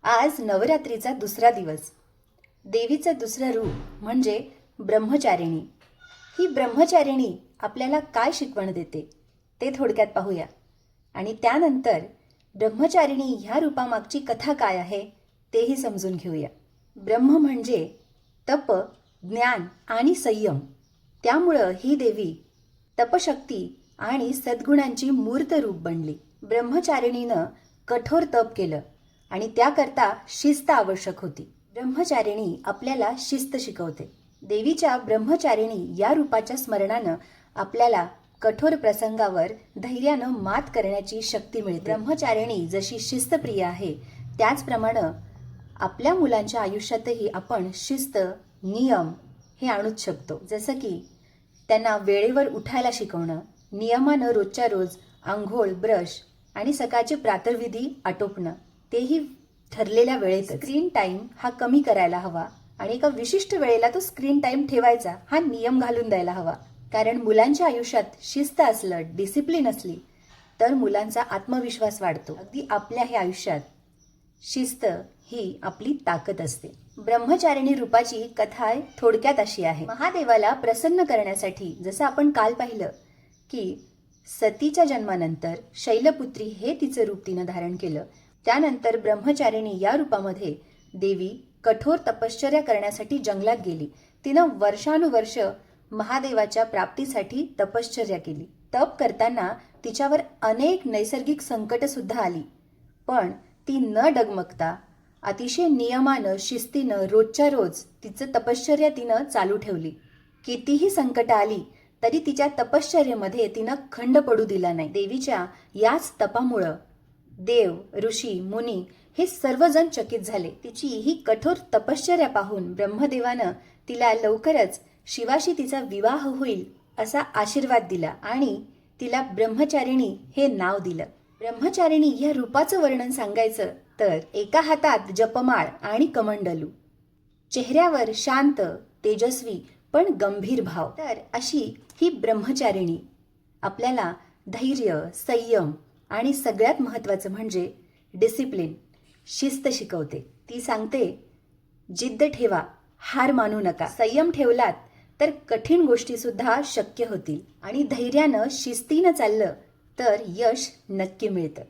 आज नवरात्रीचा दुसरा दिवस. देवीचं दुसरं रूप म्हणजे ब्रह्मचारिणी. ही ब्रह्मचारिणी आपल्याला काय शिकवण देते ते थोडक्यात पाहूया आणि त्यानंतर ब्रह्मचारिणी ह्या रूपामागची कथा काय आहे तेही समजून घेऊया. ब्रह्म म्हणजे तप, ज्ञान आणि संयम. त्यामुळं ही देवी तपशक्ती आणि सद्गुणांची मूर्त रूप बनली. ब्रह्मचारिणीनं कठोर तप केलं आणि त्याकरता शिस्त आवश्यक होती. ब्रह्मचारिणी आपल्याला शिस्त शिकवते. देवीच्या ब्रह्मचारिणी या रूपाच्या स्मरणानं आपल्याला कठोर प्रसंगावर धैर्यानं मात करण्याची शक्ती मिळते. ब्रह्मचारिणी जशी शिस्तप्रिय आहे त्याचप्रमाणे आपल्या मुलांच्या आयुष्यातही आपण शिस्त, नियम हे आणूच शकतो. जसं की त्यांना वेळेवर उठायला शिकवणं, नियमानं रोजच्या रोज आंघोळ, ब्रश आणि सकाळचे प्रातर्विधी आटोपणं, तेही ठरलेल्या वेळेत. स्क्रीन टाइम हा कमी करायला हवा आणि एका विशिष्ट वेळेला तो स्क्रीन टाइम ठेवायचा हा नियम घालून द्यायला हवा. कारण मुलांच्या आयुष्यात शिस्त असलं, डिसिप्लिन असली तर मुलांचा आत्मविश्वास वाढतो. अगदी आपल्या हे आयुष्यात शिस्त ही आपली ताकद असते. ब्रह्मचारिणी रूपाची कथा थोडक्यात अशी आहे. महादेवाला प्रसन्न करण्यासाठी जसं आपण काल पाहिलं की सतीच्या जन्मानंतर शैलपुत्री हे तिचं रूप तिनं धारण केलं. त्यानंतर ब्रह्मचारिणी या रूपामध्ये देवी कठोर तपश्चर्या करण्यासाठी जंगलात गेली. तिनं वर्षानुवर्ष महादेवाच्या प्राप्तीसाठी तपश्चर्या केली. तप करताना तिच्यावर अनेक नैसर्गिक संकट सुद्धा आली, पण ती न डगमगता अतिशय नियमानं, शिस्तीनं रोजच्या रोज तिचं तपश्चर्या तिनं चालू ठेवली. कितीही संकट आली तरी तिच्या तपश्चर्येमध्ये तिनं खंड पडू दिला नाही. देवीच्या याच तपामुळं देव, ऋषी, मुनी हे सर्वजण चकित झाले. तिची ही कठोर तपश्चर्या पाहून ब्रह्मदेवानं तिला लवकरच शिवाशी तिचा विवाह होईल असा आशीर्वाद दिला आणि तिला ब्रह्मचारिणी हे नाव दिलं. ब्रह्मचारिणी या रूपाचं वर्णन सांगायचं तर एका हातात जपमाळ आणि कमंडलू, चेहऱ्यावर शांत, तेजस्वी पण गंभीर भाव. तर अशी ही ब्रह्मचारिणी आपल्याला धैर्य, संयम आणि सगळ्यात महत्त्वाचं म्हणजे डिसिप्लिन, शिस्त शिकवते. ती सांगते, जिद्द ठेवा, हार मानू नका. संयम ठेवलात तर कठीण गोष्टी सुद्धा शक्य होतील आणि धैर्यानं, शिस्तीनं चाललं तर यश नक्की मिळतं.